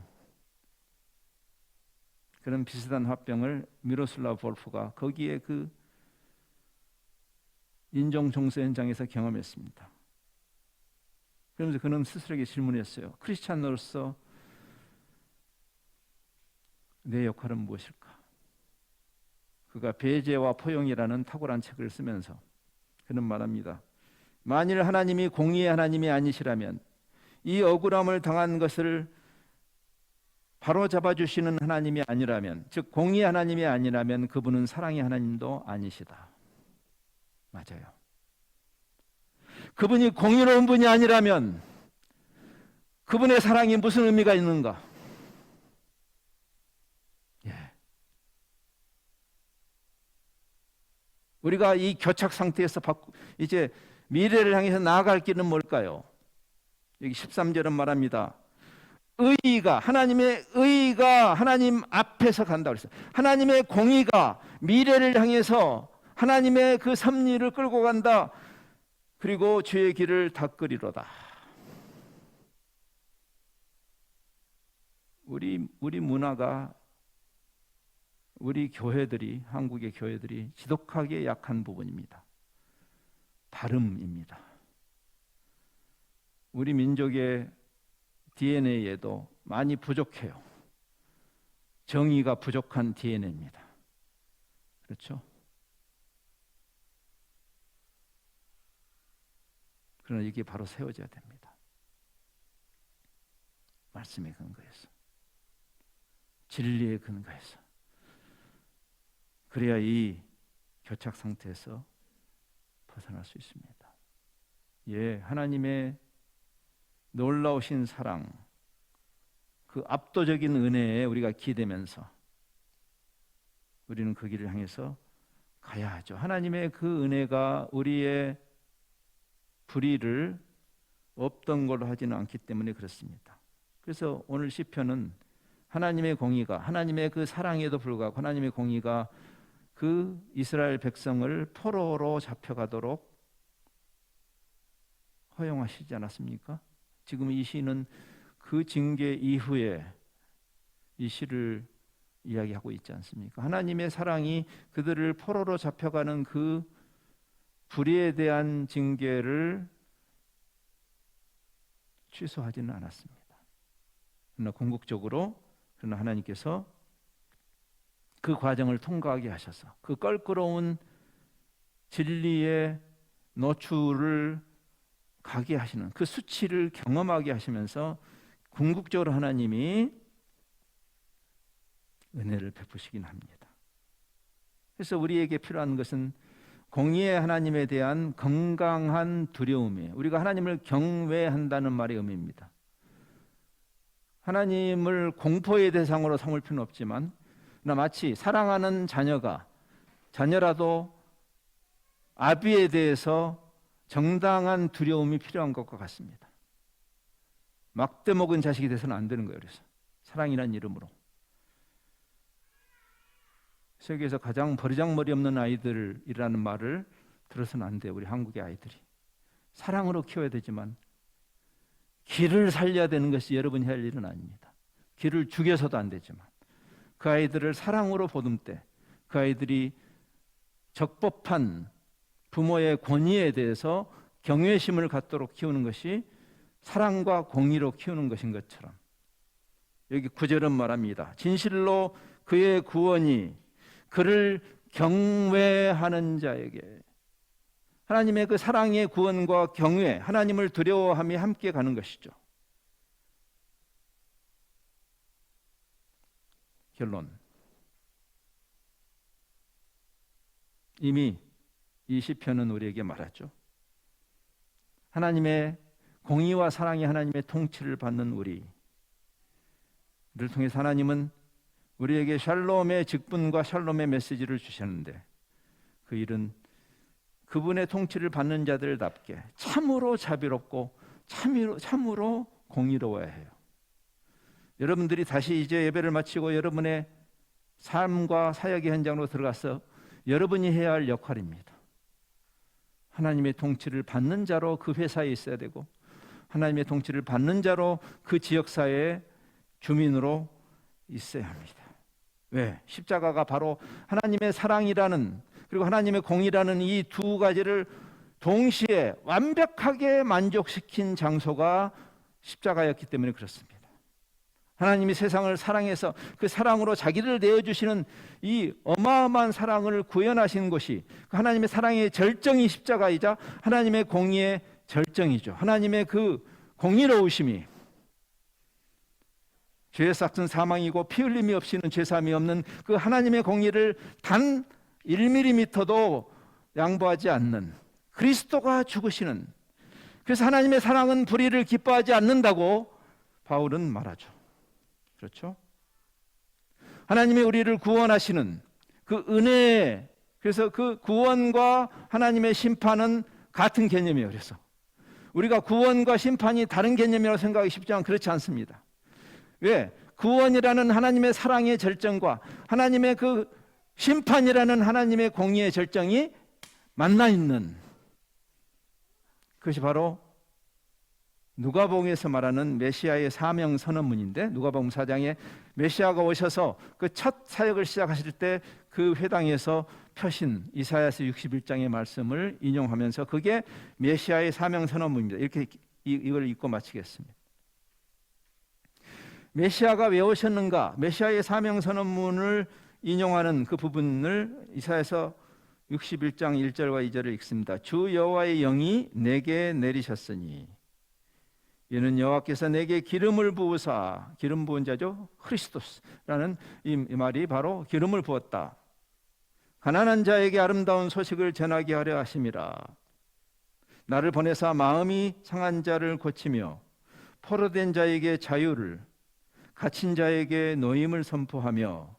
[SPEAKER 1] 그런 비슷한 화병을 미로슬라브 볼프가 거기에 그 인종 종소 현장에서 경험했습니다. 그러면서 그는 스스로에게 질문했어요. 크리스찬으로서 내 역할은 무엇일까? 그가 배제와 포용이라는 탁월한 책을 쓰면서 그는 말합니다. 만일 하나님이 공의의 하나님이 아니시라면, 이 억울함을 당한 것을 바로 잡아주시는 하나님이 아니라면, 즉 공의의 하나님이 아니라면 그분은 사랑의 하나님도 아니시다. 맞아요. 그분이 공의로운 분이 아니라면 그분의 사랑이 무슨 의미가 있는가? 우리가 이 교착 상태에서 이제 미래를 향해서 나아갈 길은 뭘까요? 여기 13절은 말합니다. 하나님의 의의가 하나님 앞에서 간다고 그랬어요. 하나님의 공의가 미래를 향해서 하나님의 그 섭리를 끌고 간다. 그리고 주의 길을 닦으리로다. 우리 문화가, 우리 교회들이, 한국의 교회들이 지독하게 약한 부분입니다. 발음입니다. 우리 민족의 DNA에도 많이 부족해요. 정의가 부족한 DNA입니다. 그렇죠? 그러나 이게 바로 세워져야 됩니다. 말씀의 근거에서, 진리의 근거에서. 그래야 이 교착 상태에서 벗어날 수 있습니다. 하나님의 놀라우신 사랑, 그 압도적인 은혜에 우리가 기대면서 우리는 그 길을 향해서 가야 하죠. 하나님의 그 은혜가 우리의 불의를 없던 걸로 하지는 않기 때문에 그렇습니다. 그래서 오늘 시편은 하나님의 공의가, 하나님의 그 사랑에도 불구하고 하나님의 공의가 그 이스라엘 백성을 포로로 잡혀가도록 허용하시지 않았습니까? 지금 이 시는 그 징계 이후에 이 시를 이야기하고 있지 않습니까? 하나님의 사랑이 그들을 포로로 잡혀가는 그 불의에 대한 징계를 취소하지는 않았습니다. 그러나 궁극적으로 하나님께서 그 과정을 통과하게 하셔서 그 껄끄러운 진리의 노출을 가게 하시는, 그 수치를 경험하게 하시면서 궁극적으로 하나님이 은혜를 베푸시긴 합니다. 그래서 우리에게 필요한 것은 공의의 하나님에 대한 건강한 두려움이에요. 우리가 하나님을 경외한다는 말의 의미입니다. 하나님을 공포의 대상으로 삼을 필요는 없지만, 마치 사랑하는 자녀라도 아비에 대해서 정당한 두려움이 필요한 것과 같습니다. 막대 먹은 자식이 돼서는 안 되는 거예요. 그래서 사랑이라는 이름으로 세계에서 가장 버리장머리 없는 아이들이라는 말을 들어서는 안 돼요. 우리 한국의 아이들이 사랑으로 키워야 되지만 길을 살려야 되는 것이 여러분이 할 일은 아닙니다. 길을 죽여서도 안 되지만 그 아이들을 사랑으로 보듬되 그 아이들이 적법한 부모의 권위에 대해서 경외심을 갖도록 키우는 것이 사랑과 공의로 키우는 것인 것처럼, 여기 9절은 말합니다. 진실로 그의 구원이 그를 경외하는 자에게, 하나님의 그 사랑의 구원과 경외, 하나님을 두려워함이 함께 가는 것이죠. 결론, 이미 이 시편은 우리에게 말하죠. 하나님의 공의와 사랑이 하나님의 통치를 받는 우리를 통해서 하나님은 우리에게 샬롬의 직분과 샬롬의 메시지를 주셨는데, 그 일은 그분의 통치를 받는 자들답게 참으로 자비롭고 참으로 공의로워야 해요. 여러분들이 다시 이제 예배를 마치고 여러분의 삶과 사역의 현장으로 들어가서 여러분이 해야 할 역할입니다. 하나님의 통치를 받는 자로 그 회사에 있어야 되고, 하나님의 통치를 받는 자로 그 지역사회의 주민으로 있어야 합니다. 왜? 십자가가 바로 하나님의 사랑이라는, 그리고 하나님의 공의라는 이 두 가지를 동시에 완벽하게 만족시킨 장소가 십자가였기 때문에 그렇습니다. 하나님이 세상을 사랑해서 그 사랑으로 자기를 내어주시는 이 어마어마한 사랑을 구현하신 곳이 하나님의 사랑의 절정이 십자가이자 하나님의 공의의 절정이죠. 하나님의 그 공의로우심이, 죄의 삭은 사망이고 피 흘림이 없이는 죄사함이 없는 그 하나님의 공의를 단 1mm도 양보하지 않는 그리스도가 죽으시는, 그래서 하나님의 사랑은 불의를 기뻐하지 않는다고 바울은 말하죠. 그렇죠? 하나님이 우리를 구원하시는 그 은혜, 그래서 그 구원과 하나님의 심판은 같은 개념이에요. 그래서 우리가 구원과 심판이 다른 개념이라고 생각하기 쉽지만 그렇지 않습니다. 왜? 구원이라는 하나님의 사랑의 절정과 하나님의 그 심판이라는 하나님의 공의의 절정이 만나 있는, 그것이 바로 누가복음에서 말하는 메시아의 사명 선언문인데, 누가복음 4장에 메시아가 오셔서 그 첫 사역을 시작하실 때 그 회당에서 펴신 이사야서 61장의 말씀을 인용하면서 그게 메시아의 사명 선언문입니다. 이렇게 이걸 읽고 마치겠습니다. 메시아가 왜 오셨는가? 메시아의 사명 선언문을 인용하는 그 부분을 이사야서 61장 1절과 2절을 읽습니다. 주 여호와의 영이 내게 내리셨으니 이는 여호와께서 내게 기름을 부으사, 기름 부은 자죠, 크리스토스라는 이 말이 바로 기름을 부었다. 가난한 자에게 아름다운 소식을 전하게 하려 하심이라. 나를 보내사 마음이 상한 자를 고치며 포로된 자에게 자유를, 갇힌 자에게 노임을 선포하며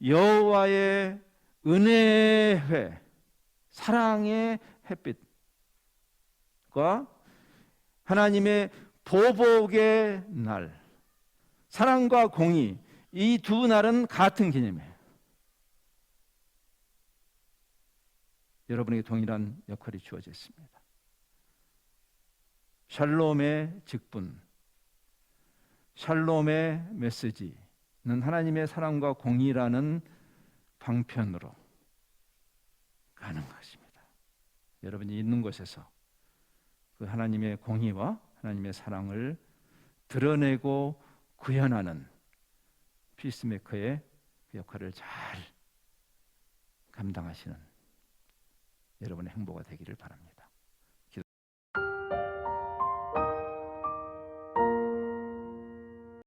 [SPEAKER 1] 여호와의 은혜의 회, 사랑의 햇빛과 하나님의 보복의 날, 사랑과 공의, 이 두 날은 같은 개념이에요. 여러분에게 동일한 역할이 주어져 있습니다. 샬롬의 직분, 샬롬의 메시지는 하나님의 사랑과 공의라는 방편으로 가는 것입니다. 여러분이 있는 곳에서 그 하나님의 공의와 하나님의 사랑을 드러내고 구현하는 피스메이커의 역할을 잘 감당하시는 여러분의 행보가 되기를 바랍니다.